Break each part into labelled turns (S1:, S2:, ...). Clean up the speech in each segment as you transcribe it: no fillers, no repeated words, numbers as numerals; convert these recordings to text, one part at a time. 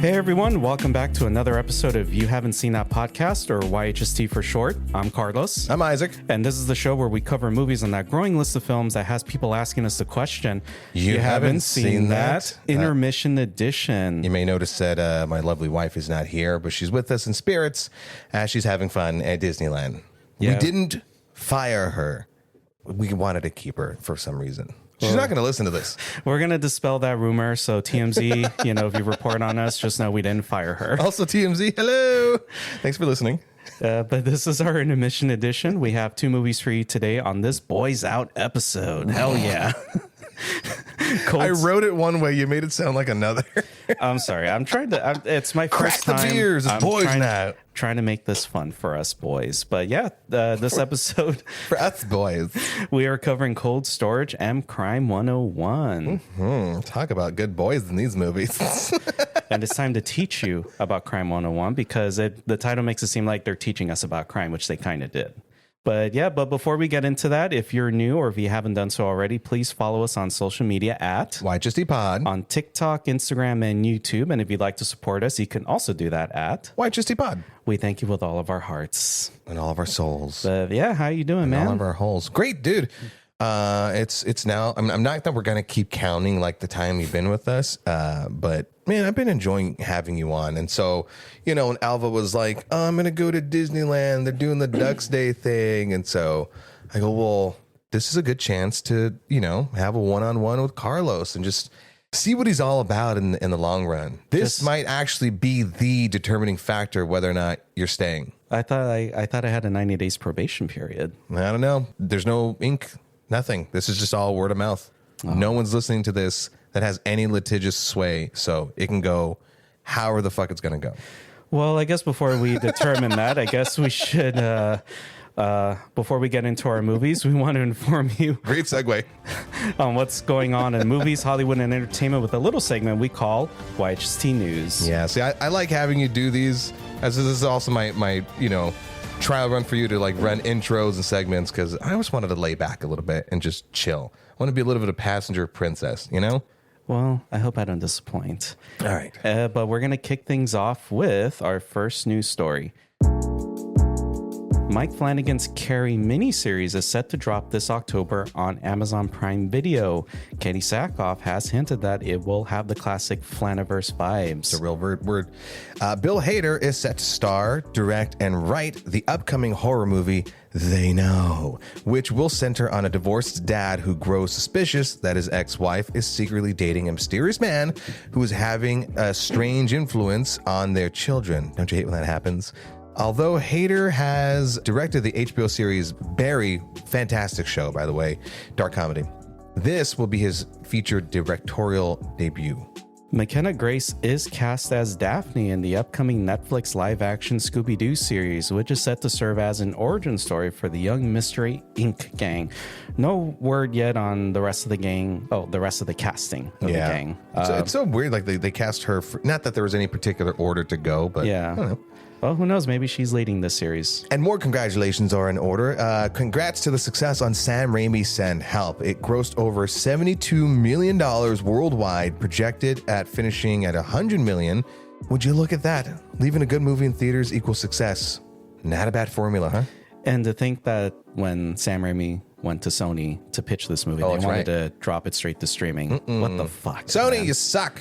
S1: Hey everyone, welcome back to another episode of You Haven't Seen That Podcast, or YHST for short. I'm Carlos.
S2: I'm Isaac.
S1: And this is the show where we cover movies on that growing list of films that has people asking us the question,
S2: You haven't seen that?
S1: Intermission edition.
S2: You may notice that my lovely wife is not here, but she's with us in spirits as she's having fun at Disneyland.
S1: Yeah.
S2: We didn't fire her. We wanted to keep her for some reason. She's not going to listen to this.
S1: We're going to dispel that rumor. So TMZ, if you report on us, just know we didn't fire her.
S2: Also TMZ, hello. Thanks for listening.
S1: But this is our intermission edition. We have two movies for you today on this Boys Out episode. Hell yeah.
S2: I wrote it one way. You made it sound like another.
S1: I'm sorry. It's my first
S2: Crack
S1: time.
S2: the beers. It's boys now.
S1: Trying to make this fun for us boys. But yeah, this episode.
S2: For us boys.
S1: We are covering Cold Storage and Crime 101.
S2: Mm-hmm. Talk about good boys in these movies.
S1: And it's time to teach you about Crime 101 because the title makes it seem like they're teaching us about crime, which they kind of did. But before we get into that, if you're new or if you haven't done so already, please follow us on social media at
S2: YHST Pod
S1: on TikTok, Instagram, and YouTube. And if you'd like to support us, you can also do that at
S2: YHST Pod.
S1: We thank you with all of our hearts
S2: And all of our souls.
S1: But how you doing, man?
S2: All of our holes. Great, dude. It's now. I'm not that we're gonna keep counting like the time you've been with us, but man, I've been enjoying having you on. And so, when Alva was like, "Oh, I'm gonna go to Disneyland. They're doing the Ducks Day thing," and so I go, "Well, this is a good chance to have a one-on-one with Carlos and just see what he's all about in the long run. This might actually be the determining factor whether or not you're staying."
S1: I thought I had a 90 days probation period.
S2: I don't know. There's no ink. Nothing. This is just all word of mouth. Oh. No one's listening to this that has any litigious sway, so it can go however the fuck it's going to go.
S1: Well, I guess before we determine that, I guess we should, before we get into our movies, we want to inform you.
S2: Great segue.
S1: On what's going on in movies, Hollywood, and entertainment with a little segment we call YHST News.
S2: Yeah, see, I like having you do these, as this is also my trial run for you to run intros and segments, because I always wanted to lay back a little bit and just chill. I want to be a little bit of a passenger princess,
S1: Well, I hope I don't disappoint.
S2: All right.
S1: But we're going to kick things off with our first news story. Mike Flanagan's Carrie miniseries is set to drop this October on Amazon Prime Video. Katie Sackhoff has hinted that it will have the classic Flaniverse vibes.
S2: It's a real word. Bill Hader is set to star, direct, and write the upcoming horror movie They Know, which will center on a divorced dad who grows suspicious that his ex-wife is secretly dating a mysterious man who is having a strange influence on their children. Don't you hate when that happens? Although Hader has directed the HBO series Barry, fantastic show, by the way, dark comedy, this will be his featured directorial debut.
S1: McKenna Grace is cast as Daphne in the upcoming Netflix live-action Scooby-Doo series, which is set to serve as an origin story for the Young Mystery Inc. gang. No word yet on the rest of the gang. Oh, the rest of the casting of the gang.
S2: It's so weird. They cast her. Not that there was any particular order to go, but
S1: yeah.
S2: I don't know.
S1: Well, who knows? Maybe she's leading this series.
S2: And more congratulations are in order. Congrats to the success on Sam Raimi's Send Help. It grossed over $72 million worldwide, projected at finishing at $100 million. Would you look at that? Leaving a good movie in theaters equals success. Not a bad formula, huh?
S1: And to think that when Sam Raimi went to Sony to pitch this movie, they wanted to drop it straight to streaming. What the fuck?
S2: Sony, man. You suck.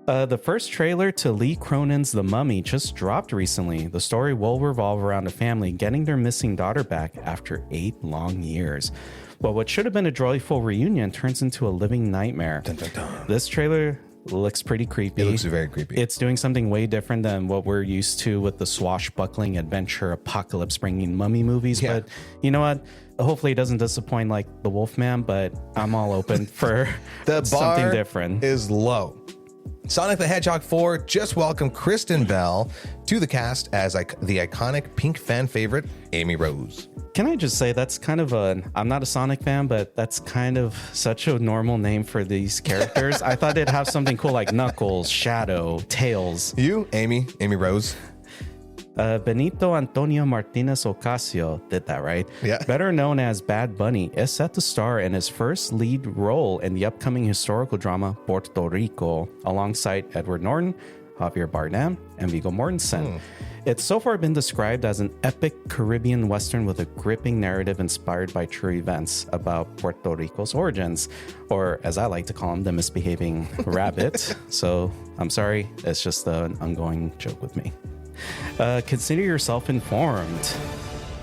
S1: The first trailer to Lee Cronin's The Mummy just dropped recently. The story will revolve around a family getting their missing daughter back after 8 long years. But what should have been a joyful reunion turns into a living nightmare. Dun, dun, dun. This trailer looks pretty creepy.
S2: It looks very creepy.
S1: It's doing something way different than what we're used to with the swashbuckling adventure apocalypse bringing mummy movies.
S2: Yeah.
S1: But you know what? Hopefully it doesn't disappoint like The Wolfman, but I'm all open for something different.
S2: Is low. Sonic the Hedgehog 4 just welcomed Kristen Bell to the cast as the iconic pink fan favorite, Amy Rose.
S1: Can I just say that's kind of I'm not a Sonic fan, but that's kind of such a normal name for these characters. I thought it'd have something cool like Knuckles, Shadow, Tails.
S2: You, Amy Rose.
S1: Benito Antonio Martinez Ocasio did that, right?
S2: Yeah.
S1: Better known as Bad Bunny, is set to star in his first lead role in the upcoming historical drama Puerto Rico, alongside Edward Norton, Javier Bardem, and Viggo Mortensen. It's so far been described as an epic Caribbean Western with a gripping narrative inspired by true events about Puerto Rico's origins, or as I like to call him, the misbehaving rabbit. So I'm sorry, it's just an ongoing joke with me. Consider yourself informed.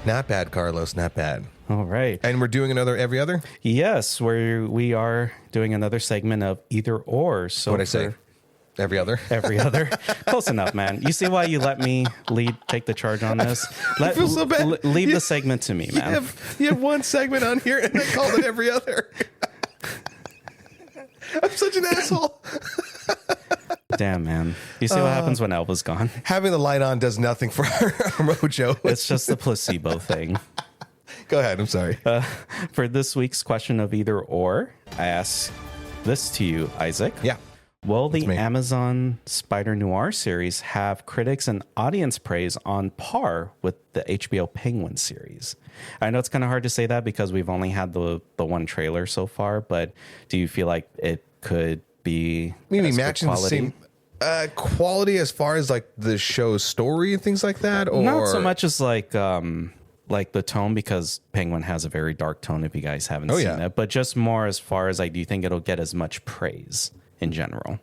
S2: Not bad, Carlos. Not bad.
S1: All right.
S2: And we're doing another every other?
S1: Yes, we are doing another segment of either or. So
S2: What'd I say? Every other?
S1: Every other. Close enough, man. You see why you let me take the charge on this?
S2: I feel so bad.
S1: Leave the segment to me, man.
S2: You have one segment on here and I called it every other. I'm such an asshole.
S1: Damn, man. You see what happens when Elva's gone?
S2: Having the light on does nothing for our mojo.
S1: It's just the placebo thing.
S2: Go ahead. I'm sorry.
S1: For this week's question of either or, I ask this to you, Isaac.
S2: Yeah.
S1: Will the Amazon Spider Noir series have critics and audience praise on par with the HBO Penguin series? I know it's kind of hard to say that because we've only had the one trailer so far, but do you feel like it could be
S2: maybe matching the same quality as far as like the show's story and things like that? Or
S1: not so much as like the tone, because Penguin has a very dark tone if you guys haven't seen it, but just more as far as like, do you think it'll get as much praise in general?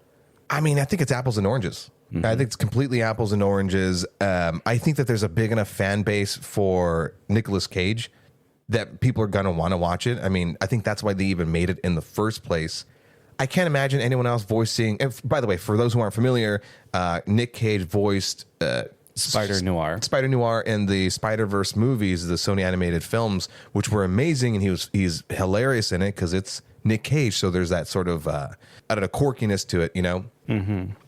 S2: I mean, I think it's apples and oranges. I think it's completely apples and oranges. I think that there's a big enough fan base for Nicolas Cage that people are going to want to watch it. I mean, I think that's why they even made it in the first place. I can't imagine anyone else voicing. And by the way, for those who aren't familiar, Nick Cage voiced
S1: Spider
S2: Noir in the Spider-Verse movies, the Sony animated films, which were amazing, and he's hilarious in it because it's Nick Cage, so there's that sort of I don't know, quirkiness to it, you know.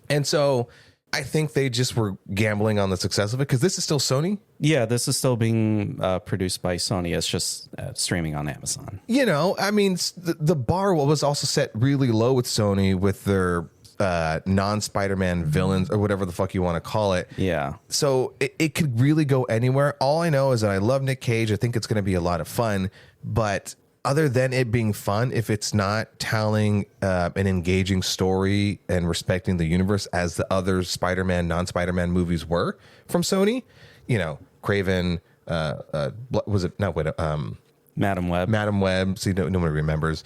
S2: And so I think they just were gambling on the success of it because this is still Sony.
S1: Yeah, this is still being produced by Sony. It's just streaming on Amazon.
S2: You know, I mean, the bar was also set really low with Sony with their non-Spider-Man villains or whatever the fuck you want to call it.
S1: Yeah.
S2: So it could really go anywhere. All I know is that I love Nick Cage. I think it's going to be a lot of fun. But other than it being fun, if it's not telling an engaging story and respecting the universe as the other Spider-Man, non-Spider-Man movies were from Sony, you know, Craven, was it? No, wait,
S1: Madam Web.
S2: Madam Web. See, nobody remembers.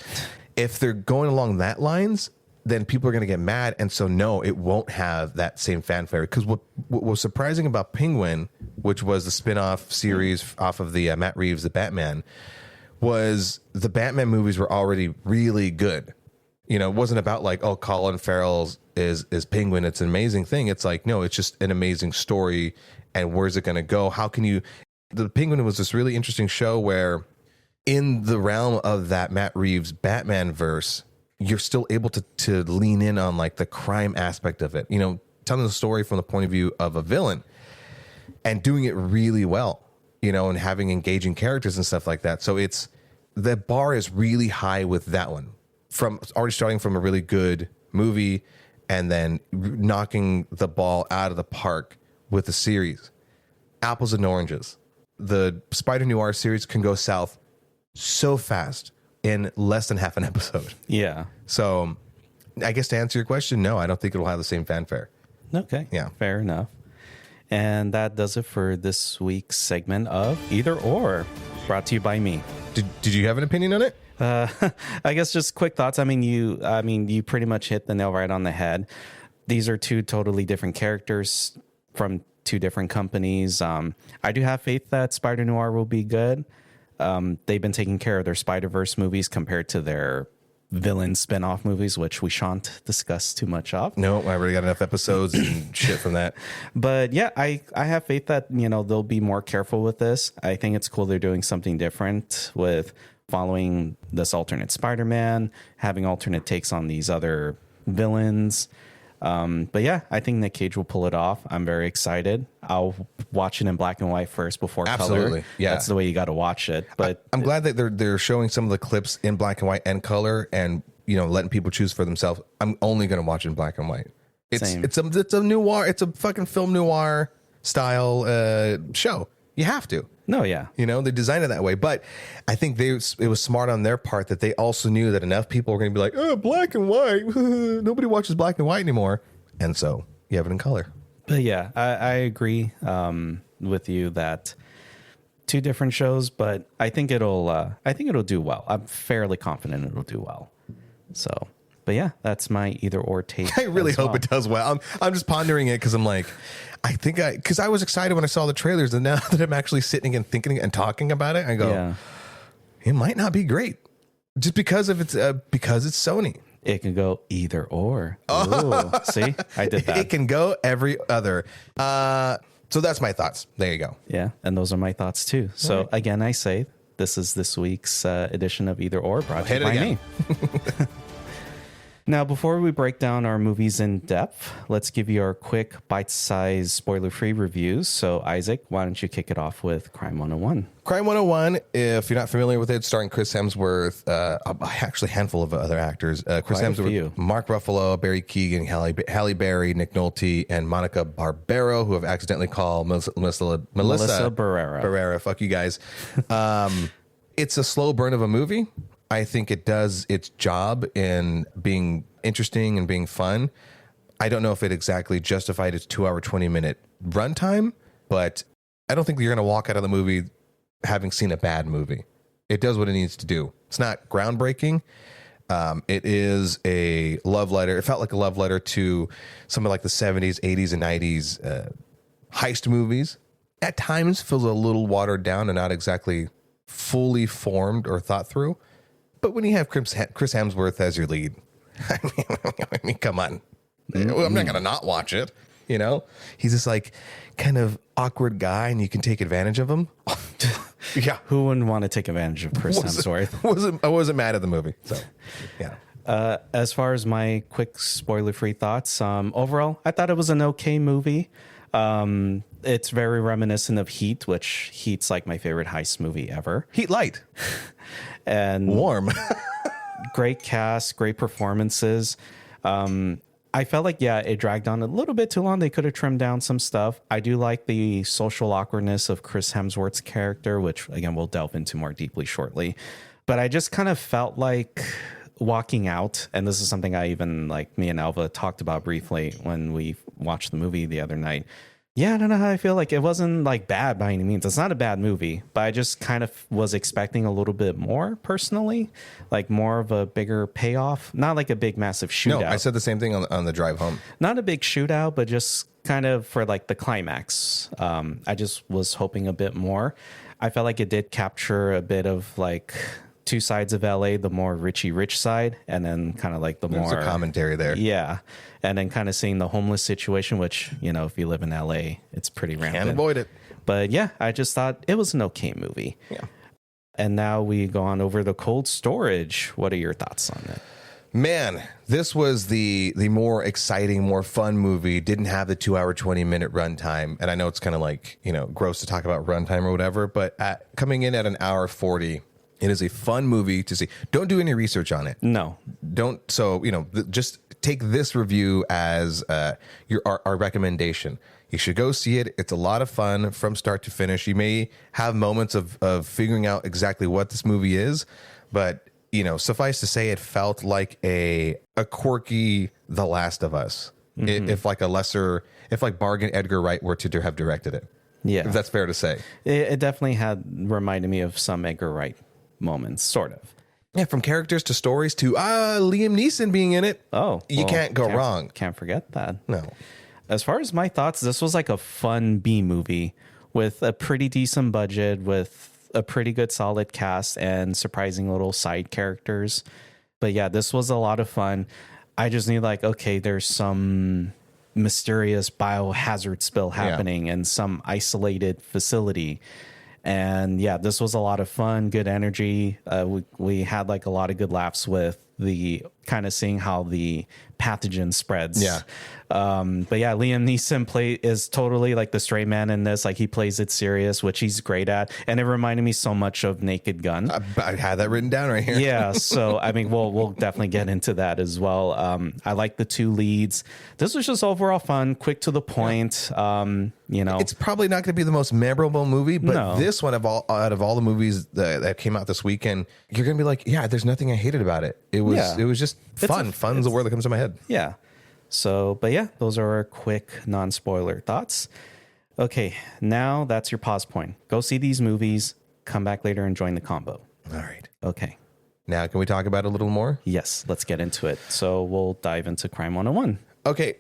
S2: If they're going along that lines, then people are going to get mad. And so, no, it won't have that same fanfare. Because what was surprising about Penguin, which was the spin-off series off of the Matt Reeves, the Batman, was the Batman movies were already really good. You know, it wasn't about like, oh, Colin Farrell is Penguin. It's an amazing thing. It's like, no, it's just an amazing story. And where's it going to go? How can you... The Penguin was this really interesting show where in the realm of that Matt Reeves Batman verse, you're still able to lean in on like the crime aspect of it, you know, telling the story from the point of view of a villain and doing it really well, you know, and having engaging characters and stuff like that. So the bar is really high with that one, from already starting from a really good movie and then knocking the ball out of the park with the series. Apples and oranges. The Spider Noir series can go south so fast in less than half an episode.
S1: Yeah.
S2: So I guess to answer your question, no, I don't think it'll have the same fanfare.
S1: Okay.
S2: Yeah.
S1: Fair enough. And that does it for this week's segment of Either Or, brought to you by me.
S2: Did you have an opinion on it?
S1: I guess just quick thoughts. I mean, you pretty much hit the nail right on the head. These are two totally different characters from two different companies. I do have faith that Spider Noir will be good. They've been taking care of their Spider-Verse movies compared to their villain spin-off movies, which we shan't discuss too much of.
S2: No, I already got enough episodes and shit from that.
S1: But yeah, I have faith that, you know, they'll be more careful with this. I think it's cool they're doing something different with following this alternate Spider-Man, having alternate takes on these other villains. But yeah, I think Nick Cage will pull it off. I'm very excited. I'll watch it in black and white first before
S2: Absolutely.
S1: color.
S2: Yeah.
S1: That's the way you got to watch it. But
S2: I'm glad that they're showing some of the clips in black and white and color, and you know, letting people choose for themselves. I'm only going to watch it in black and white. It's a noir. It's a fucking film noir style show. You have to.
S1: No, yeah.
S2: You know, they designed it that way. But I think it was smart on their part that they also knew that enough people were going to be like, oh, black and white. Nobody watches black and white anymore. And so you have it in color.
S1: But yeah, I agree with you that two different shows, but I think it'll do well. I'm fairly confident it'll do well. So, but yeah, that's my either or take.
S2: I really hope it does well. I'm just pondering it because I'm like, because I was excited when I saw the trailers, and now that I'm actually sitting and thinking and talking about it, I go, it might not be great, just because it's Sony.
S1: It can go either or. Ooh, see, I did that.
S2: It can go every other. So that's my thoughts. There you go.
S1: Yeah, and those are my thoughts too. So again, I say this is this week's edition of Either Or, brought to you by me. Now, before we break down our movies in depth, let's give you our quick bite-sized spoiler-free reviews. So, Isaac, why don't you kick it off with Crime 101?
S2: Crime 101, if you're not familiar with it, starring Chris Hemsworth, actually a handful of other actors. Chris Hemsworth, Mark Ruffalo, Barry Keoghan, Halle Berry, Nick Nolte, and Monica Barbero, who have accidentally called Melissa
S1: Barrera.
S2: Barrera. Fuck you guys. It's a slow burn of a movie. I think it does its job in being interesting and being fun. I don't know if it exactly justified its 2 hour, 20-minute runtime, but I don't think you're going to walk out of the movie having seen a bad movie. It does what it needs to do. It's not groundbreaking. It is a love letter. It felt like a love letter to some of like the 70s, 80s, and 90s heist movies. At times feels a little watered down and not exactly fully formed or thought through. But when you have Chris Hemsworth as your lead, I mean, come on. I'm not going to not watch it. You know, he's this like kind of awkward guy and you can take advantage of him.
S1: Yeah. Who wouldn't want to take advantage of Chris Hemsworth?
S2: I wasn't mad at the movie. So, yeah.
S1: As far as my quick spoiler-free thoughts, overall, I thought it was an okay movie. It's very reminiscent of Heat, which Heat's like my favorite heist movie ever.
S2: Heat light.
S1: And
S2: warm.
S1: Great cast, great performances. I felt like, it dragged on a little bit too long. They could have trimmed down some stuff. I do like the social awkwardness of Chris Hemsworth's character, which, again, we'll delve into more deeply shortly. But I just kind of felt like walking out, and this is something I even, like, me and Alva talked about briefly when we watched the movie the other night. Yeah, I don't know how I feel. Like, it wasn't like bad by any means. It's not a bad movie, but I just kind of was expecting a little bit more personally, like more of a bigger payoff. Not like a big, massive shootout.
S2: No, I said the same thing on the drive home.
S1: Not a big shootout, but just kind of for like the climax. I just was hoping a bit more. I felt like it did capture a bit of like two sides of LA, the more Richie Rich side, and then kind of like
S2: There's a commentary there.
S1: Yeah. And then kind of seeing the homeless situation, which, you know, if you live in LA, it's pretty rampant.
S2: Can't avoid it.
S1: But yeah, I just thought it was an okay movie.
S2: Yeah.
S1: And now we go on over to Cold Storage. What are your thoughts on it?
S2: Man, this was the more exciting, more fun movie. Didn't have the 2 hour, 20-minute runtime. And I know it's kind of like, you know, gross to talk about runtime or whatever, but coming in at an hour 40, it is a fun movie to see. Don't do any research on it.
S1: No.
S2: Don't. So, you know, just take this review as our recommendation. You should go see it. It's a lot of fun from start to finish. You may have moments of figuring out exactly what this movie is, but, you know, suffice to say, it felt like a quirky The Last of Us. Mm-hmm. If like Bargain Edgar Wright were to have directed it.
S1: Yeah.
S2: If that's fair to say.
S1: It definitely had reminded me of some Edgar Wright moments, sort of.
S2: Yeah, from characters to stories to Liam Neeson being in it.
S1: Oh,
S2: you can't go wrong.
S1: Can't forget that.
S2: No.
S1: As far as my thoughts, this was like a fun B movie with a pretty decent budget, with a pretty good solid cast and surprising little side characters. But yeah, this was a lot of fun. I just need like, okay, there's some mysterious biohazard spill happening in some isolated facility. And yeah, this was a lot of fun, good energy. We had like a lot of good laughs with the kind of seeing how the pathogen spreads.
S2: Yeah.
S1: But yeah, Liam Neeson is totally like the straight man in this. Like he plays it serious, which he's great at. And it reminded me so much of Naked Gun.
S2: I had that written down right here.
S1: Yeah. So, I mean, we'll definitely get into that as well. I like the two leads. This was just overall fun, quick to the point. You know,
S2: it's probably not going to be the most memorable movie, but this one out of all the movies that came out this weekend, you're going to be like, yeah, there's nothing I hated about it. It was just fun. Fun's the word that comes to my head.
S1: Yeah. So, but yeah, those are our quick non-spoiler thoughts. Okay, now that's your pause point. Go see these movies, come back later and join the combo.
S2: All right.
S1: Okay.
S2: Now, can we talk about it a little more?
S1: Yes, let's get into it. So we'll dive into Crime 101.
S2: Okay.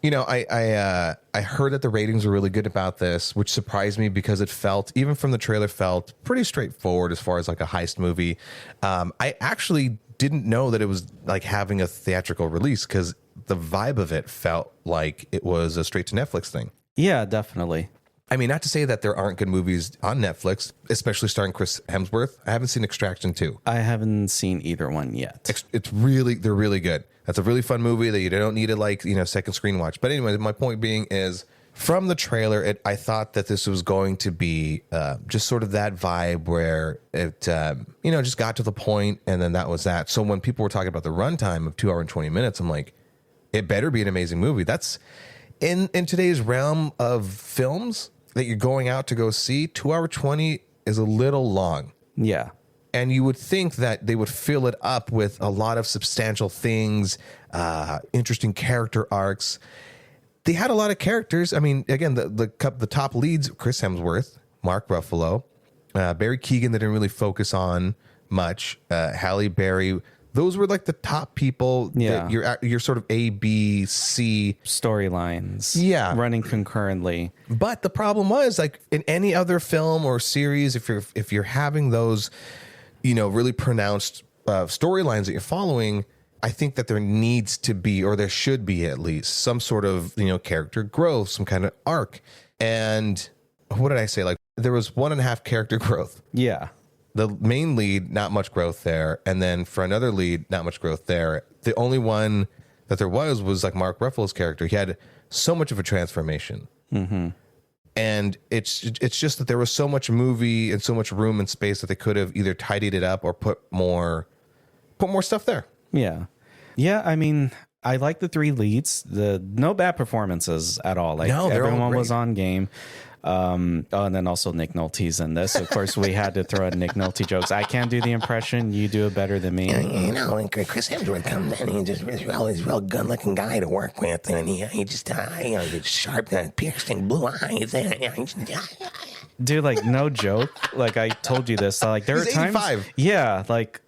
S2: You know, I heard that the ratings were really good about this, which surprised me because it felt, even from the trailer, felt pretty straightforward as far as like a heist movie. I actually didn't know that it was like having a theatrical release because the vibe of it felt like it was a straight to Netflix thing.
S1: Yeah, definitely.
S2: I mean, not to say that there aren't good movies on Netflix, especially starring Chris Hemsworth. I haven't seen Extraction 2.
S1: I haven't seen either one yet.
S2: They're really good. That's a really fun movie that you don't need to like, you know, second screen watch. But anyway, my point being is from the trailer, I thought that this was going to be just sort of that vibe where it, you know, just got to the point and then that was that. So when people were talking about the runtime of 2 hours and 20 minutes, I'm like, it better be an amazing movie. That's in today's realm of films that you're going out to go see. 2 hours 20 is a little long.
S1: Yeah.
S2: And you would think that they would fill it up with a lot of substantial things, interesting character arcs. They had a lot of characters. I mean, again, the top leads, Chris Hemsworth, Mark Ruffalo, Barry Keoghan, they didn't really focus on much. Halle Berry. Those were like the top people.
S1: Yeah.
S2: That you're sort of A, B, C
S1: storylines.
S2: Yeah.
S1: Running concurrently.
S2: But the problem was, like in any other film or series, if you're having those, you know, really pronounced storylines that you're following, I think that there needs to be, or there should be at least, some sort of, you know, character growth, some kind of arc. And what did I say? Like there was 1.5 character growth.
S1: Yeah.
S2: The main lead, not much growth there. And then for another lead, not much growth there. The only one that there was like Mark Ruffalo's character. He had so much of a transformation.
S1: Mm-hmm.
S2: And it's just that there was so much movie and so much room and space that they could have either tidied it up or put more stuff there.
S1: Yeah. Yeah, I mean, I like the 3 leads. No bad performances at all. Like
S2: no,
S1: everyone was on game. And then also Nick Nolte's in this. Of course, we had to throw in Nick Nolte jokes. I can't do the impression. You do it better than me.
S3: You know, and Chris Hemsworth comes in, he's just he's real good-looking guy to work with, and he just, you know, he's sharp, piercing blue eyes.
S1: Dude, like, no joke. Like, I told you this. Like, there
S2: He's
S1: were times.
S2: 85.
S1: Yeah, like,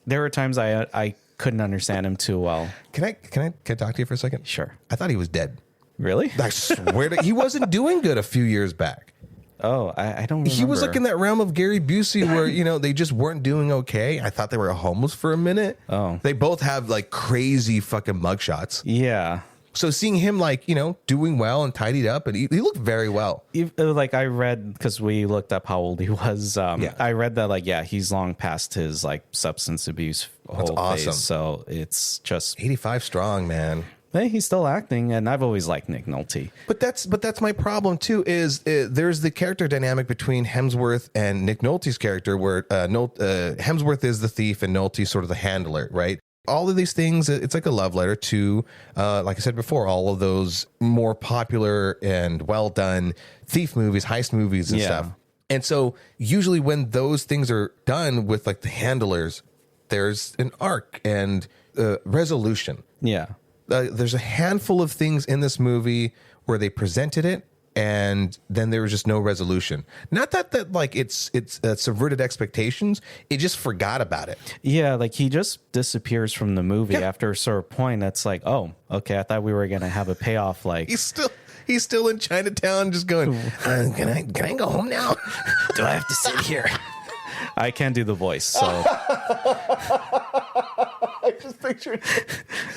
S1: there were times I couldn't understand him too well.
S2: Can I talk to you for a second?
S1: Sure.
S2: I thought he was dead.
S1: Really?
S2: I swear he wasn't doing good a few years back.
S1: Oh, I don't remember.
S2: He was like in that realm of Gary Busey where, you know, they just weren't doing okay. I thought they were homeless for a minute.
S1: Oh.
S2: They both have like crazy fucking mugshots.
S1: Yeah.
S2: So seeing him like, you know, doing well and tidied up, and he looked very well.
S1: Like I read, because we looked up how old he was.
S2: Yeah.
S1: I read that like, yeah, he's long past his like substance abuse whole
S2: awesome.
S1: phase. So it's just,
S2: 85 strong, man.
S1: hey, he's still acting, and I've always liked Nick Nolte.
S2: But that's my problem too. Is there's the character dynamic between Hemsworth and Nick Nolte's character, where Hemsworth is the thief and Nolte's sort of the handler, right? All of these things, it's like a love letter to, like I said before, all of those more popular and well done thief movies, heist movies, and stuff. And so usually when those things are done with like the handlers, there's an arc and resolution.
S1: Yeah.
S2: There's a handful of things in this movie where they presented it and then there was just no resolution. Not that like it's subverted expectations. It just forgot about it.
S1: Yeah, like he just disappears from the movie after a certain point. That's like, oh, okay, I thought we were gonna have a payoff. Like
S2: He's still in Chinatown, just going.
S3: Can I go home now? Do I have to sit here?
S1: I can't do the voice, so
S2: I just pictured.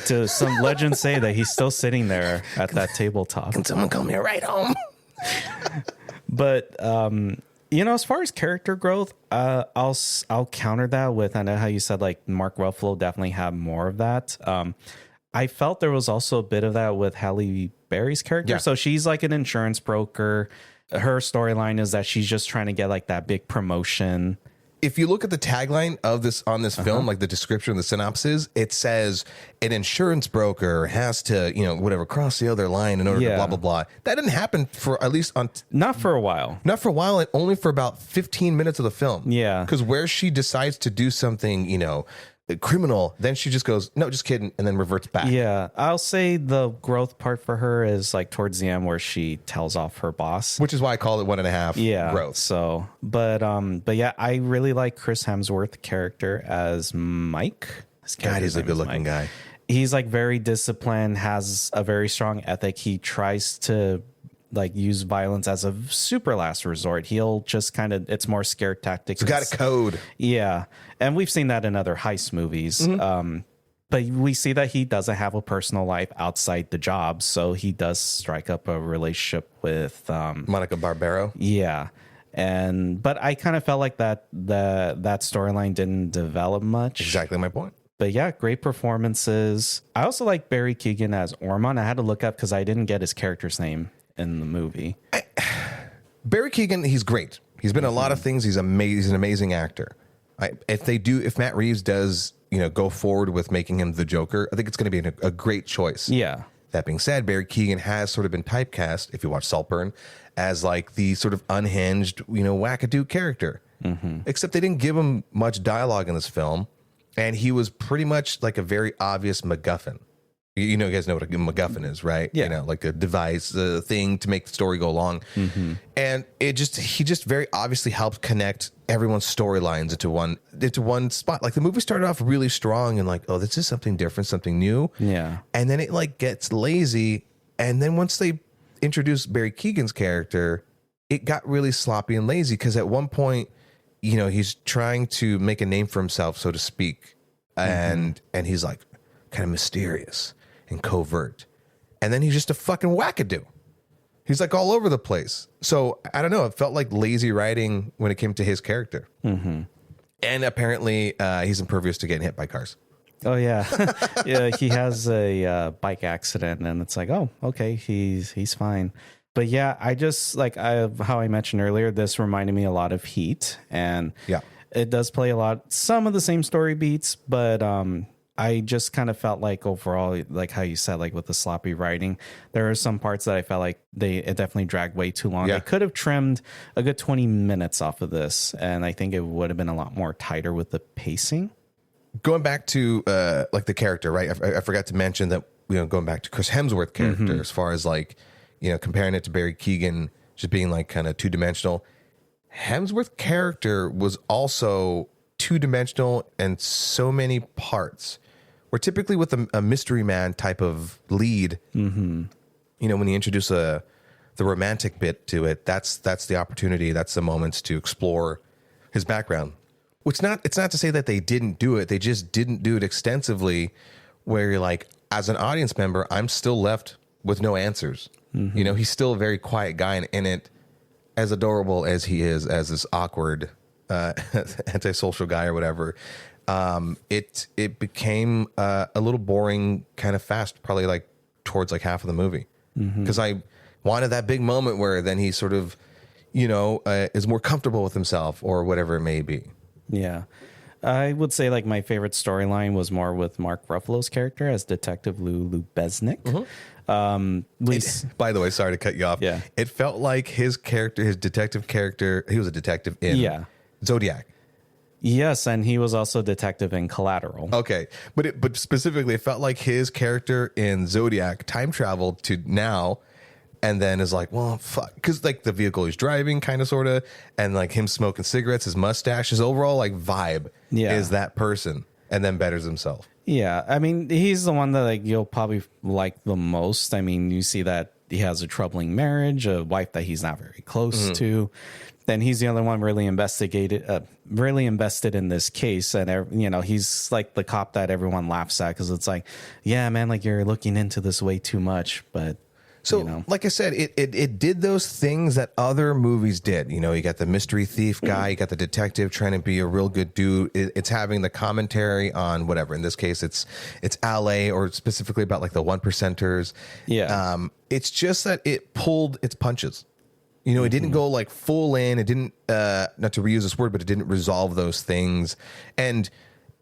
S1: to some legends say that he's still sitting there at that tabletop.
S3: Can someone call me a ride home?
S1: But you know, as far as character growth, I'll counter that with, I know how you said like Mark Ruffalo definitely had more of that. I felt there was also a bit of that with Halle Berry's character.
S2: Yeah.
S1: So she's like an insurance broker. Her storyline is that she's just trying to get like that big promotion.
S2: If you look at the tagline of this on this film, like the description, the synopsis, it says an insurance broker has to, you know, whatever, cross the other line in order to blah, blah, blah. That didn't happen for at least on...
S1: Not for a while.
S2: Not for a while, and only for about 15 minutes of the film.
S1: Yeah.
S2: Because where she decides to do something, you know, criminal. Then she just goes, no, just kidding, and then reverts back.
S1: Yeah, I'll say the growth part for her is like towards the end where she tells off her boss,
S2: Which is why I call it 1.5
S1: yeah,
S2: growth.
S1: So, but yeah, I really like Chris Hemsworth character as Mike.
S2: God, he's a good looking guy.
S1: He's like very disciplined, has a very strong ethic. He tries to like use violence as a super last resort. He'll just kind of, it's more scare tactics.
S2: He's got a code.
S1: Yeah. And we've seen that in other heist movies. But we see that he doesn't have a personal life outside the job. So he does strike up a relationship with
S2: Monica Barbaro.
S1: Yeah. But I kind of felt like that storyline didn't develop much.
S2: Exactly my point.
S1: But yeah, great performances. I also like Barry Keoghan as Ormond. I had to look up because I didn't get his character's name in the movie.
S2: Barry Keoghan, he's great. He's been in a lot of things. He's amazing. He's an amazing actor. If Matt Reeves does, go forward with making him the Joker, I think it's going to be a great choice.
S1: Yeah.
S2: That being said, Barry Keoghan has sort of been typecast, if you watch Saltburn, as like the sort of unhinged, wackadoo character. Except they didn't give him much dialogue in this film. And he was pretty much like a very obvious MacGuffin. You guys know what a MacGuffin is, right?
S1: Yeah.
S2: Like a device, a thing to make the story go along. And he just very obviously helped connect everyone's storylines into one spot. Like the movie started off really strong and like, oh, this is something different, something new.
S1: Yeah.
S2: And then it like gets lazy. And then once they introduced Barry Keoghan's character, it got really sloppy and lazy because at one point, he's trying to make a name for himself, so to speak. And he's like kind of mysterious and covert. And then he's just a fucking wackadoo. He's like all over the place. So I don't know. It felt like lazy writing when it came to his character. And apparently he's impervious to getting hit by cars.
S1: Oh yeah. Yeah. He has a bike accident and it's like, oh, okay. He's fine. But yeah, I just like how I mentioned earlier, this reminded me a lot of Heat, and
S2: yeah,
S1: it does play some of the same story beats, but I just kind of felt like overall, like how you said, like with the sloppy writing, there are some parts that I felt like it definitely dragged way too long.
S2: Yeah.
S1: They could have trimmed a good 20 minutes off of this, and I think it would have been a lot more tighter with the pacing.
S2: Going back to like the character, right? I forgot to mention that going back to Chris Hemsworth character, as far as like comparing it to Barry Keoghan just being like kind of two-dimensional. Hemsworth character was also two-dimensional and so many parts. Where typically with a mystery man type of lead, when you introduce the romantic bit to it, that's the opportunity, that's the moments to explore his background. It's not to say that they didn't do it, they just didn't do it extensively. Where you're like, as an audience member, I'm still left with no answers. He's still a very quiet guy, and it, as adorable as he is, as this awkward antisocial guy or whatever, it became a little boring kind of fast, probably like towards like half of the movie, because I wanted that big moment where then he sort of is more comfortable with himself or whatever it may be.
S1: Yeah. I would say like my favorite storyline was more with Mark Ruffalo's character as Detective Lou Besnick.
S2: By the way, sorry to cut you off.
S1: Yeah.
S2: It felt like his detective character, he was a detective in Zodiac.
S1: Yes, and he was also detective in Collateral.
S2: Okay, but specifically, it felt like his character in Zodiac time traveled to now, and then is like, well, fuck, because like the vehicle he's driving, kind of, sort of, and like him smoking cigarettes, his mustache, his overall like vibe is that person, and then betters himself. Yeah,
S1: I mean, he's the one that like you'll probably like the most. I mean, you see that he has a troubling marriage, a wife that he's not very close to. Then he's the only one really invested in this case, and he's like the cop that everyone laughs at because it's like, yeah, man, like you're looking into this way too much. But
S2: so, like I said, it did those things that other movies did. You got the mystery thief guy, you got the detective trying to be a real good dude. It's having the commentary on whatever. In this case, it's LA, or specifically about like the 1%ers.
S1: Yeah.
S2: It's just that it pulled its punches. It didn't go like full in. It didn't, not to reuse this word, but it didn't resolve those things. And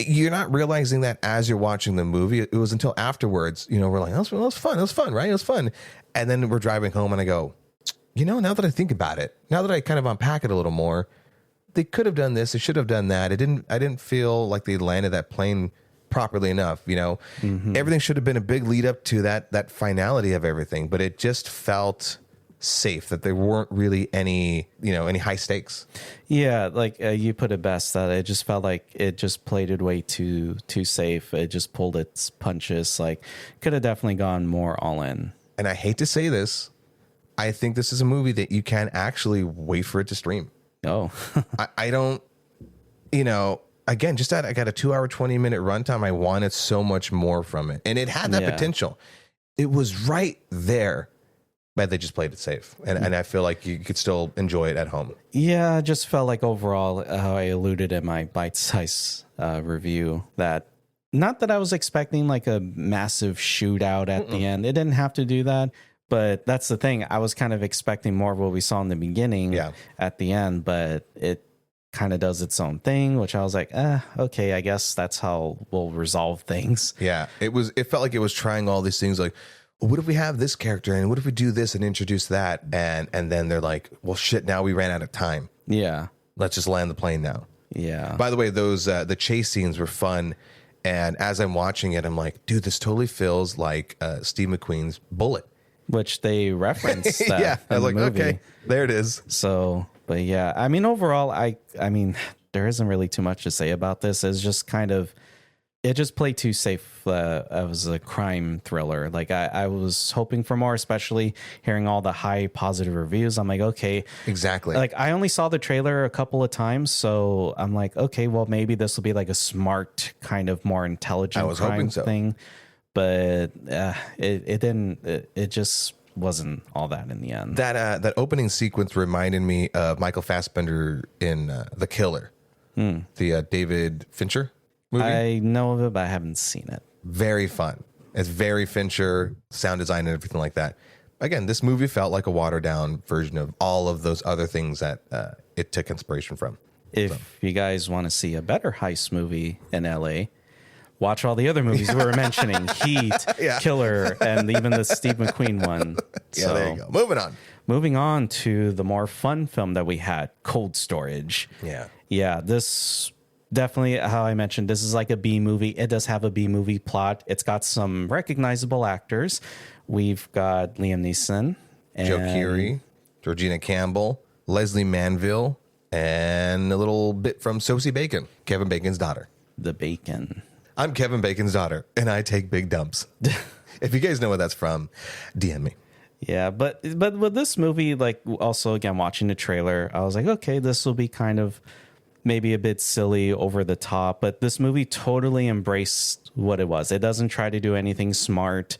S2: you're not realizing that as you're watching the movie. It was until afterwards, we're like, that was fun. It was fun, right? It was fun. And then we're driving home and I go, now that I think about it, now that I kind of unpack it a little more, they could have done this. They should have done that. I didn't feel like they landed that plane properly enough. Everything should have been a big lead up to that finality of everything, but it just felt safe, that there weren't really any high stakes.
S1: Yeah, like you put it best, that it just felt like it just played it way too safe. It just pulled its punches. Like, could have definitely gone more all in. And
S2: I hate to say this, I think this is a movie that you can actually wait for it to stream.
S1: Oh.
S2: I don't, again, just that I got a 2-hour, 20-minute runtime. I wanted so much more from it. And it had that potential. It was right there. But they just played it safe. And I feel like you could still enjoy it at home.
S1: Yeah, I just felt like overall, how I alluded in my bite-sized review, that not that I was expecting like a massive shootout at the end. It didn't have to do that. But that's the thing. I was kind of expecting more of what we saw in the beginning at the end. But it kind of does its own thing, which I was like, okay, I guess that's how we'll resolve things.
S2: Yeah, it felt like it was trying all these things like, well, what if we have this character and what if we do this and introduce that? And then they're like, well, shit, now we ran out of time.
S1: Yeah.
S2: Let's just land the plane now.
S1: Yeah.
S2: By the way, those the chase scenes were fun. And as I'm watching it, I'm like, dude, this totally feels like Steve McQueen's Bullet.
S1: Which they referenced that.
S2: Yeah. I was like,
S1: movie.
S2: okay, there it is.
S1: So, but yeah, I mean, overall, I mean, there isn't really too much to say about this. It's just kind of, it just played too safe as a crime thriller. Like I was hoping for more, especially hearing all the high positive reviews. I'm like, okay,
S2: exactly.
S1: Like I only saw the trailer a couple of times, so I'm like, okay, well maybe this will be like a smart kind of more intelligent crime thing. But it didn't. It just wasn't all that in the end.
S2: That opening sequence reminded me of Michael Fassbender in The Killer, the David Fincher movie.
S1: I know of it, but I haven't seen it.
S2: Very fun. It's very Fincher, sound design and everything like that. Again, this movie felt like a watered down version of all of those other things that it took inspiration from.
S1: If you guys want to see a better heist movie in LA, watch all the other movies we were mentioning. Heat, Killer, and even the Steve McQueen one.
S2: Yeah, there you go. Moving on
S1: to the more fun film that we had, Cold Storage. Yeah, this definitely, how I mentioned, this is like a B movie. It does have a B movie plot. It's got some recognizable actors. We've got Liam Neeson,
S2: Joe Keery, Georgina Campbell, Leslie Manville, and a little bit from Sosie Bacon, Kevin Bacon's daughter.
S1: The Bacon.
S2: I'm Kevin Bacon's daughter, and I take big dumps. If you guys know what that's from, DM me.
S1: Yeah, but with this movie, like also again watching the trailer, I was like, okay, this will be kind of maybe a bit silly, over the top, but this movie totally embraced what it was. It doesn't try to do anything smart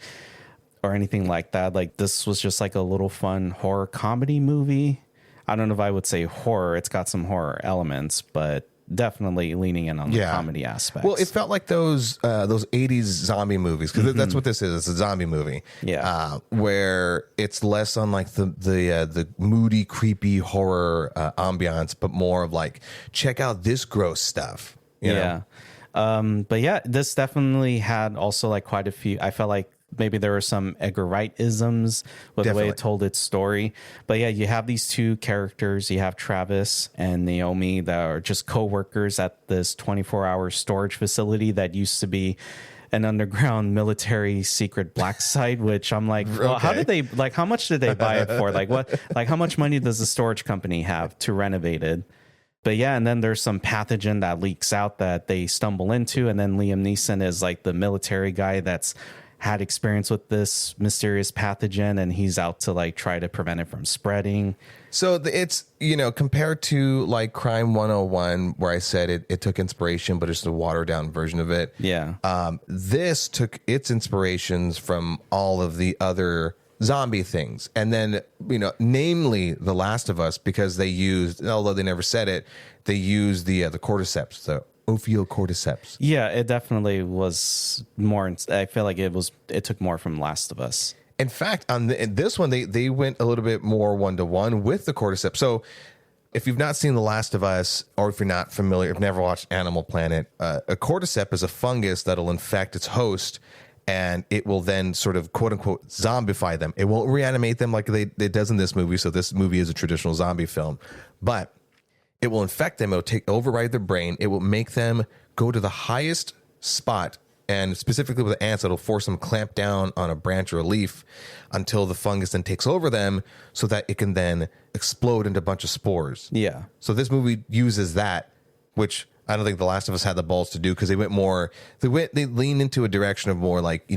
S1: or anything like that. Like this was just like a little fun horror comedy movie. I don't know if I would say horror. It's got some horror elements, but definitely leaning in on the comedy aspects.
S2: Well, it felt like those 80s zombie movies, because that's what this is. It's a zombie movie.
S1: Yeah.
S2: Where it's less on like the moody, creepy horror ambiance, but more of like, check out this gross stuff. You know?
S1: But yeah, this definitely had also like quite a few, I felt like maybe there were some Edgar Wright-isms with the way it told its story. But yeah, you have these two characters. You have Travis and Naomi that are just co-workers at this 24-hour storage facility that used to be an underground military secret black site, which I'm like, well, how did they, like, how much did they buy it for? Like what, like how much money does the storage company have to renovate it? But yeah, and then there's some pathogen that leaks out that they stumble into. And then Liam Neeson is like the military guy that's had experience with this mysterious pathogen, and he's out to like try to prevent it from spreading.
S2: So it's, you know, compared to like Crime 101, where I said it took inspiration, but it's a watered down version of it.
S1: Yeah.
S2: This took its inspirations from all of the other zombie things. And then, you know, namely The Last of Us, because they used, although they never said it, they used the cordyceps, the Ophiocordyceps.
S1: Yeah, it definitely was more. I feel like it took more from Last of Us.
S2: In fact, on this one, they went a little bit more one-to-one with the cordyceps. So if you've not seen The Last of Us, or if you're not familiar, if never watched Animal Planet, a cordyceps is a fungus that'll infect its host, and it will then sort of quote unquote zombify them. It won't reanimate them like it does in this movie. So this movie is a traditional zombie film, but It will infect them. It'll override their brain. It will make them go to the highest spot, and specifically with ants, it'll force them to clamp down on a branch or a leaf until the fungus then takes over them, so that it can then explode into a bunch of spores.
S1: Yeah.
S2: So this movie uses that, which I don't think The Last of Us had the balls to do, because they leaned into a direction of more like,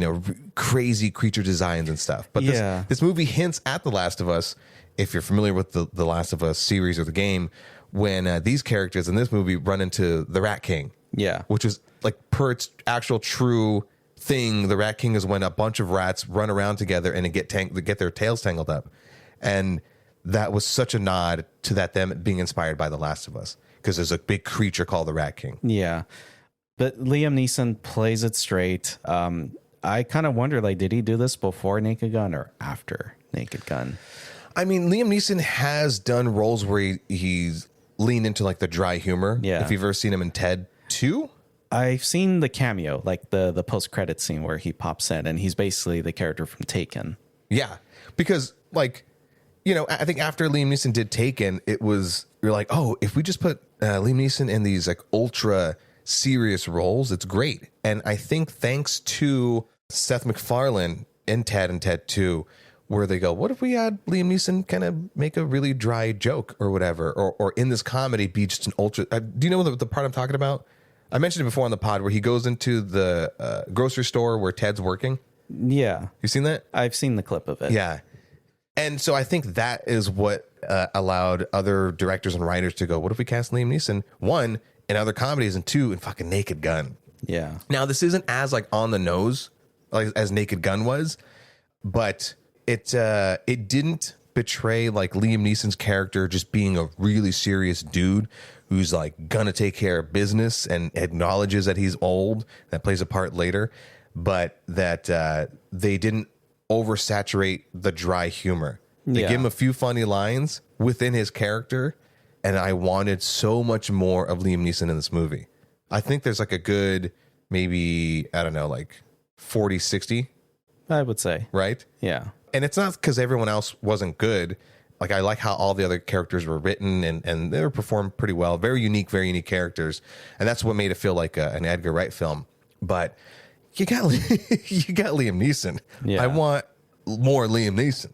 S2: crazy creature designs and stuff. But this movie hints at The Last of Us, if you're familiar with the Last of Us series or the game, when these characters in this movie run into the Rat King.
S1: Yeah.
S2: Which is like per its actual true thing. The Rat King is when a bunch of rats run around together and get their tails tangled up. And that was such a nod to them being inspired by The Last of Us, because there's a big creature called the Rat King.
S1: Yeah. But Liam Neeson plays it straight. I kind of wonder, like, did he do this before Naked Gun or after Naked Gun?
S2: I mean, Liam Neeson has done roles where he's leaned into like the dry humor.
S1: Yeah.
S2: If you've ever seen him in Ted 2.
S1: I've seen the cameo, like the post-credit scene where he pops in and he's basically the character from Taken.
S2: Yeah. Because like, I think after Liam Neeson did Taken, you're like, oh, if we just put Liam Neeson in these like ultra serious roles, it's great. And I think thanks to Seth MacFarlane in Ted and Ted 2, where they go, what if we had Liam Neeson kind of make a really dry joke or whatever, or in this comedy be just an ultra. Do you know the part I'm talking about? I mentioned it before on the pod, where he goes into the grocery store where Ted's working.
S1: Yeah.
S2: You seen that?
S1: I've seen the clip of it.
S2: Yeah. And so I think that is what allowed other directors and writers to go, what if we cast Liam Neeson, one, in other comedies, and two, in fucking Naked Gun.
S1: Yeah.
S2: Now, this isn't as like on the nose as Naked Gun was, but it didn't betray like Liam Neeson's character just being a really serious dude who's like gonna take care of business and acknowledges that he's old. That plays a part later, but that they didn't oversaturate the dry humor. They give him a few funny lines within his character, and I wanted so much more of Liam Neeson in this movie. I think there's like a good, maybe, I don't know, like 40, 60.
S1: I would say.
S2: Right?
S1: Yeah.
S2: And it's not because everyone else wasn't good. Like, I like how all the other characters were written and they were performed pretty well. Very unique characters. And that's what made it feel like an Edgar Wright film. But you got Liam Neeson.
S1: Yeah.
S2: I want more Liam Neeson.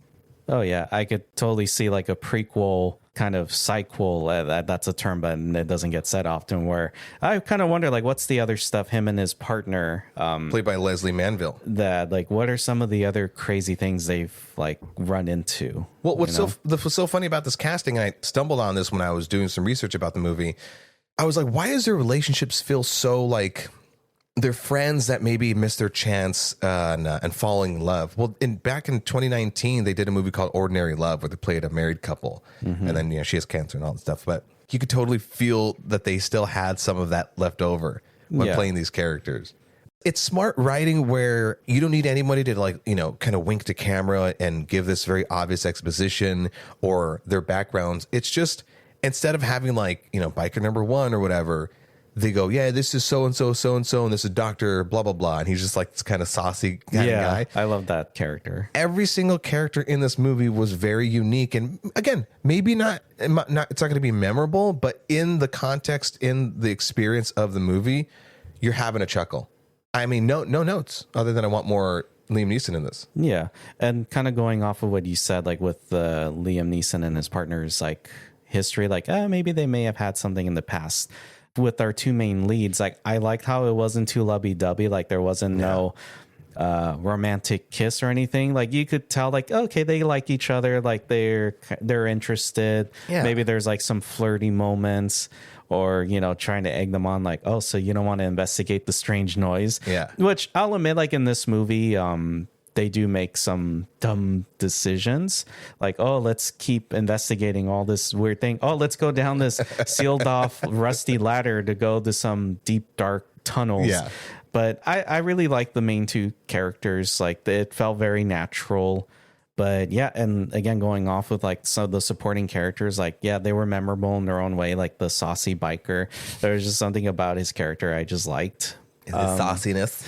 S1: Oh, yeah. I could totally see like a prequel kind of sequel. That's a term, but it doesn't get said often, where I kind of wonder, like, what's the other stuff him and his partner,
S2: played by Leslie Manville,
S1: that like, what are some of the other crazy things they've like run into?
S2: Well, what's so funny about this casting, and I stumbled on this when I was doing some research about the movie, I was like, why does their relationships feel so like they're friends that maybe missed their chance and falling in love? Well, back in 2019, they did a movie called Ordinary Love, where they played a married couple, and then she has cancer and all that stuff. But you could totally feel that they still had some of that left over when playing these characters. It's smart writing where you don't need anybody to like, kind of wink to camera and give this very obvious exposition or their backgrounds. It's just, instead of having like, biker number one or whatever, they go, yeah, this is so-and-so, so-and-so, and this is Dr. blah, blah, blah. And he's just like this kind of saucy kind of guy.
S1: I love that character.
S2: Every single character in this movie was very unique. And again, maybe it's not going to be memorable, but in the context, in the experience of the movie, you're having a chuckle. I mean, no notes other than I want more Liam Neeson in this.
S1: Yeah. And kind of going off of what you said, like with Liam Neeson and his partner's like history, like maybe they may have had something in the past. With our two main leads, like I liked how it wasn't too lovey-dovey, like there wasn't no romantic kiss or anything. Like you could tell, like, okay, they like each other, like they're interested. Maybe there's like some flirty moments, or trying to egg them on, like, oh, so you don't want to investigate the strange noise. Which I'll admit, like in this movie, they do make some dumb decisions, like, oh, let's keep investigating all this weird thing. Oh, let's go down this sealed off rusty ladder to go to some deep dark tunnels. But I really like the main two characters. Like it felt very natural. But yeah, and again, going off with like some of the supporting characters, like, yeah, they were memorable in their own way. Like the saucy biker, there was just something about his character I just liked.
S2: The sauciness.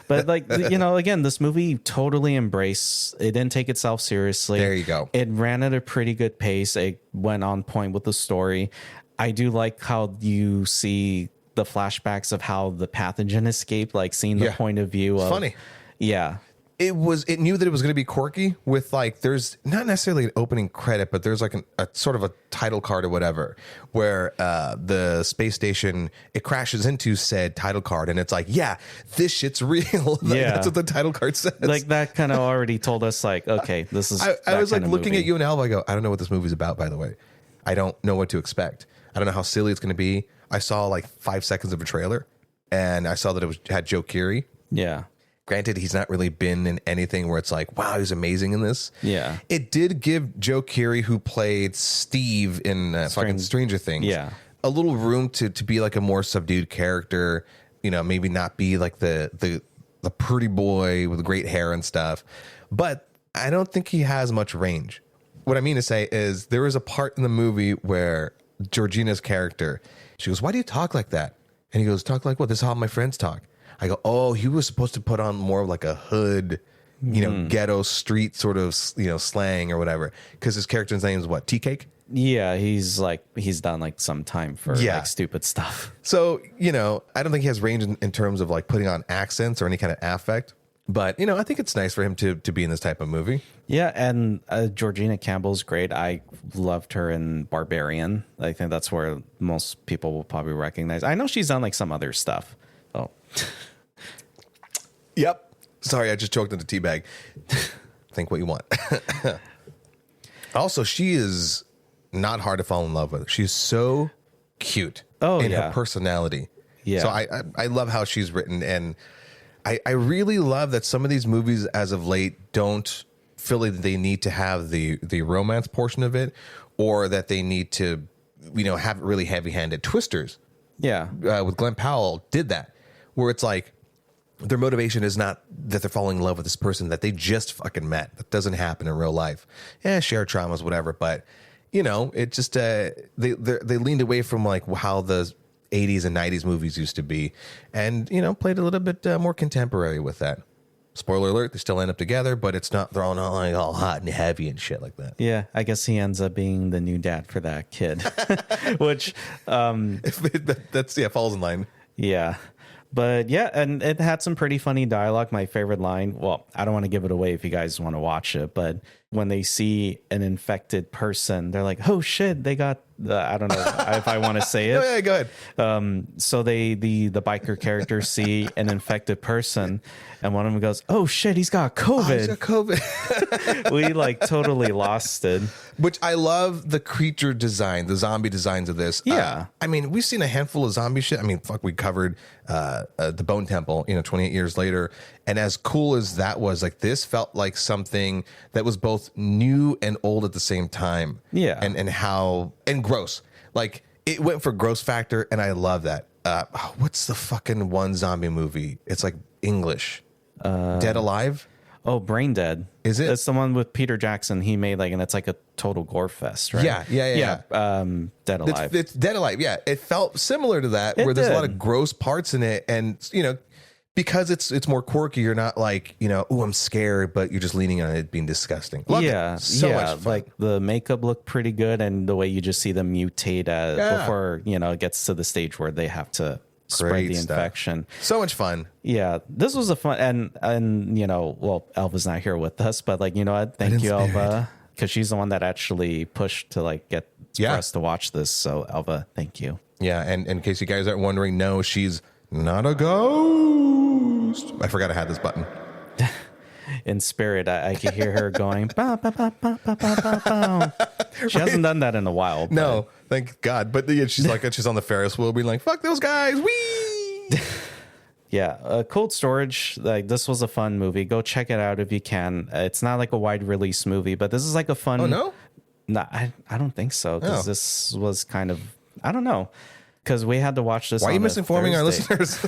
S1: But like, again, this movie totally embraced, it didn't take itself seriously.
S2: There you go.
S1: It ran at a pretty good pace. It went on point with the story. I do like how you see the flashbacks of how the pathogen escaped, like seeing the point of view of
S2: funny.
S1: Yeah.
S2: It knew that it was going to be quirky with like, there's not necessarily an opening credit, but there's like a sort of a title card or whatever where the space station, it crashes into said title card. And it's like, yeah, this shit's real. Like,
S1: Yeah.
S2: that's what the title card says.
S1: Like that kind of already told us like, okay, this is,
S2: I was like looking at you and Alva. I go, I don't know what this movie's about, by the way. I don't know what to expect. I don't know how silly it's going to be. I saw like 5 seconds of a trailer and I saw that it had Joe Keery.
S1: Yeah.
S2: Granted, he's not really been in anything where it's like, wow, he's amazing in this.
S1: Yeah.
S2: It did give Joe Keery, who played Steve in fucking Stranger Things, a little room to be like a more subdued character. You know, maybe not be like the pretty boy with great hair and stuff. But I don't think he has much range. What I mean to say is there is a part in the movie where Georgina's character, she goes, why do you talk like that? And he goes, talk like what? This is how my friends talk. I go, oh, he was supposed to put on more of like a hood, ghetto street sort of, slang or whatever. Because his character's name is what? Tea Cake?
S1: Yeah, he's done like some time for like stupid stuff.
S2: So, I don't think he has range in terms of like putting on accents or any kind of affect. But, I think it's nice for him to be in this type of movie.
S1: Yeah, and Georgina Campbell's great. I loved her in Barbarian. I think that's where most people will probably recognize. I know she's done like some other stuff. Oh.
S2: Yep. Sorry, I just choked on the tea bag. Think what you want. Also, she is not hard to fall in love with. She's so cute in her personality. Yeah. So I love how she's written, and I really love that some of these movies as of late don't feel like they need to have the romance portion of it, or that they need to, have it really heavy-handed. Twisters.
S1: Yeah.
S2: With Glenn Powell did that. Where it's like their motivation is not that they're falling in love with this person that they just fucking met. That doesn't happen in real life. Yeah, shared traumas, whatever. But it just they leaned away from like how the 80s and 90s movies used to be, and played a little bit more contemporary with that. Spoiler alert: they still end up together, but it's not. They're all not like all hot and heavy and shit like that.
S1: Yeah, I guess he ends up being the new dad for that kid, which
S2: that's falls in line.
S1: Yeah. But yeah, and it had some pretty funny dialogue. My favorite line, well, I don't want to give it away if you guys want to watch it, but when they see an infected person, they're like, oh shit, they got, I don't know if I want to say it.
S2: Oh, yeah, go ahead.
S1: So the biker characters see an infected person, and one of them goes, oh shit, he's got COVID.
S2: Oh, he's got COVID.
S1: We like totally lost it.
S2: Which I love the creature design, the zombie designs of this.
S1: Yeah.
S2: I mean, we've seen a handful of zombie shit. I mean, fuck, we covered the Bone Temple, 28 years later. And as cool as that was, like, this felt like something that was both new and old at the same time.
S1: Yeah.
S2: And gross. Like, it went for gross factor, and I love that. What's the fucking one zombie movie? It's like English. Dead Alive?
S1: Oh, Brain Dead.
S2: Is it?
S1: It's the one with Peter Jackson. He made and it's like a total gore fest, right?
S2: Yeah.
S1: Dead Alive.
S2: It's Dead Alive. Yeah, it felt similar to that, where there's a lot of gross parts in it, and because it's more quirky. You're not like oh, I'm scared, but you're just leaning on it being disgusting. Love it. So much fun.
S1: Like the makeup looked pretty good, and the way you just see them mutate before it gets to the stage where they have to spread the infection.
S2: So much fun.
S1: Yeah, this was a fun and well, Elva's not here with us, but thank you, Elva, because she's the one that actually pushed to get for us to watch this. So Elva, thank you.
S2: Yeah, and in case you guys aren't wondering, no, she's not a ghost. I forgot I had this button.
S1: In spirit, I could hear her going. Bah, bah, bah, bah, bah, bah, bah, bah. She hasn't done that in a while.
S2: No, thank God. But she's she's on the Ferris wheel, being like, "Fuck those guys!" Wee.
S1: Yeah, Cold Storage. Like, this was a fun movie. Go check it out if you can. It's not like a wide release movie, but this is like a fun.
S2: Oh no,
S1: no, I don't think so, because this was kind of, I don't know, because we had to watch this.
S2: Why are you misinforming our listeners?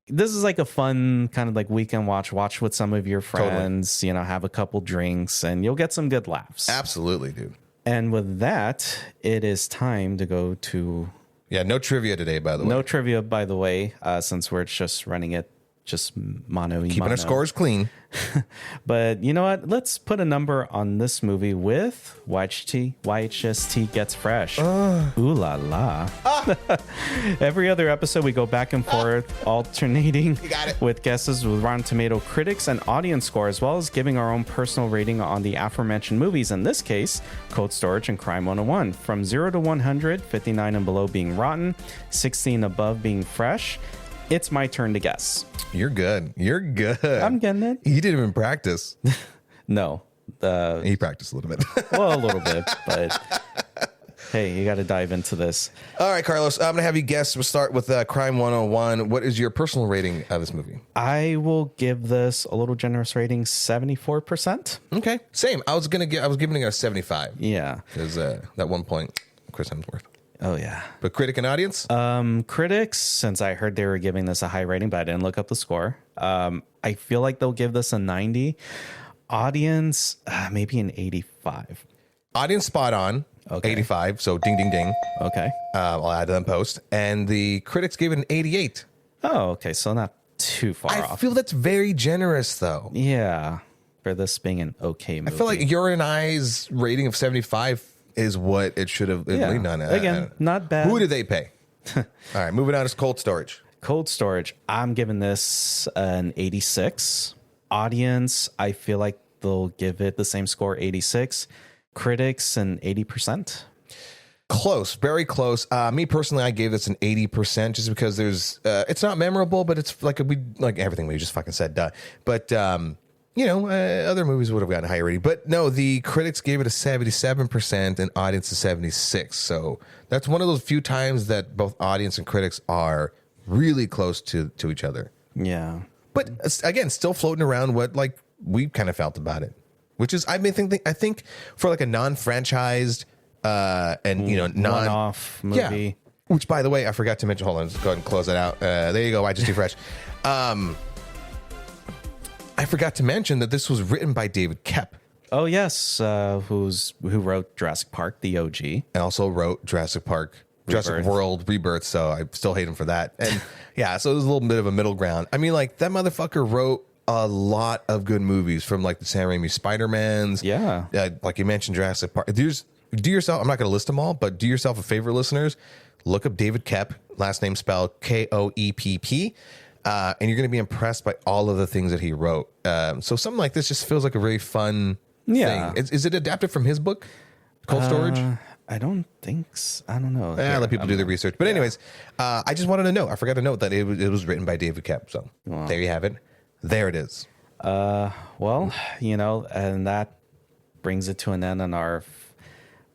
S1: This is like a fun kind of like weekend watch with some of your friends, totally. Have a couple drinks, and you'll get some good laughs.
S2: Absolutely, dude.
S1: And with that, it is time to go to...
S2: Yeah, no trivia today, by the way.
S1: No trivia, by the way, since we're just running it just mono.
S2: Keeping our scores clean.
S1: But you know what? Let's put a number on this movie with YHST Gets Fresh. Ooh la la. Every other episode, we go back and forth, alternating with guesses with Rotten Tomato critics and audience score, as well as giving our own personal rating on the aforementioned movies. In this case, Cold Storage and Crime 101. From 0 to 100, 59 and below being rotten, 60 and above being fresh. It's my turn to guess.
S2: You're good. You're good.
S1: I'm getting it.
S2: You didn't even practice.
S1: No.
S2: He practiced a little bit.
S1: Well, a little bit, but hey, you got to dive into this.
S2: All right, Carlos, I'm going to have you guess. We'll start with Crime 101. What is your personal rating of this movie?
S1: I will give this a little generous rating, 74%.
S2: Okay. Same. I was giving it a 75.
S1: Yeah.
S2: Because that 1 point, Chris Hemsworth.
S1: Oh, yeah.
S2: But critic and audience?
S1: Critics, since I heard they were giving this a high rating, but I didn't look up the score. I feel like they'll give this a 90. Audience, maybe an 85.
S2: Audience spot on. Okay. 85. So ding, ding, ding.
S1: Okay.
S2: I'll add to them post. And the critics gave it an 88.
S1: Oh, okay. So not too far off.
S2: I feel that's very generous, though.
S1: Yeah. For this being an okay movie.
S2: I feel like your and I's rating of 75 is what it should have leaned on.
S1: Again, not bad.
S2: Who did they pay? All right, moving on to Cold Storage.
S1: Cold Storage, I'm giving this an 86. Audience, I feel like they'll give it the same score, 86. Critics, an 80%.
S2: Close, very close. Me personally, I gave this an 80% just because there's, it's not memorable, but it's like everything we just fucking said, duh. But, other movies would have gotten a higher rating. But no, the critics gave it a 77% and audience a 76. So that's one of those few times that both audience and critics are really close to each other.
S1: Yeah.
S2: But again, still floating around what like we kind of felt about it, which is I think for like a non-franchised
S1: one-off movie.
S2: Yeah. Which, by the way, I forgot to mention. Hold on, let's go ahead and close that out. There you go. I just do fresh. I forgot to mention that this was written by David Koepp.
S1: Oh yes, who wrote Jurassic Park, the OG,
S2: and also wrote Jurassic World Rebirth. So I still hate him for that. And yeah, so it was a little bit of a middle ground. I mean, like that motherfucker wrote a lot of good movies from like the Sam Raimi Spider-Mans.
S1: Yeah,
S2: like you mentioned Jurassic Park. Do yourself. I'm not going to list them all, but do yourself a favor, listeners. Look up David Koepp, last name spelled Koepp. And you're going to be impressed by all of the things that he wrote. So something like this just feels like a very fun thing. Is it adapted from his book, Cold Storage?
S1: I don't think so. I don't know.
S2: Let people do the research. But anyways, I just wanted to know. I forgot to note that it was written by David Koepp. So there you have it. There it is.
S1: Well, and that brings it to an end on our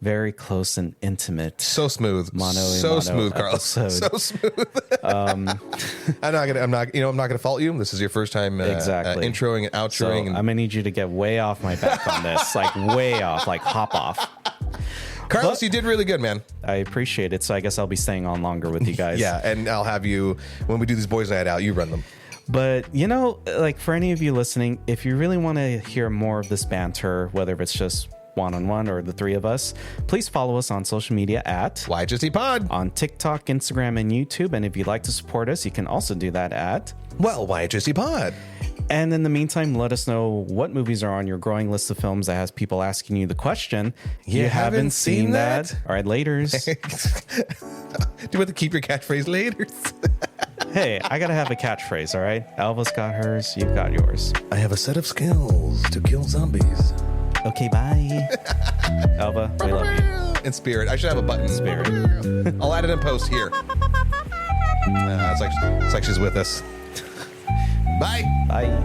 S1: very close and intimate.
S2: So smooth. Smooth, Carlos. So smooth. I'm not gonna fault you. This is your first time introing and outroing.
S1: So I'm gonna need you to get way off my back on this, like way off, like hop off.
S2: Carlos, you did really good, man.
S1: I appreciate it. So I guess I'll be staying on longer with you guys.
S2: Yeah, and I'll have you when we do these boys' night out. You run them.
S1: But, like for any of you listening, if you really want to hear more of this banter, whether it's just one-on-one or the three of us, please follow us on social media at
S2: YHST Pod
S1: on TikTok, Instagram, and YouTube. And if you'd like to support us, you can also do that at
S2: YHST Pod.
S1: And in the meantime, let us know what movies are on your growing list of films that has people asking you the question. You haven't seen that? All right, laters.
S2: Do you want to keep your catchphrase laters?
S1: Hey, I gotta have a catchphrase, all right? Elva's got hers, you've got yours.
S3: I have a set of skills to kill zombies.
S1: Okay, bye. Elva, we love you.
S2: In spirit. I should have a button.
S1: Spirit.
S2: I'll add it in post here. It's like she's with us. Bye.
S1: Bye.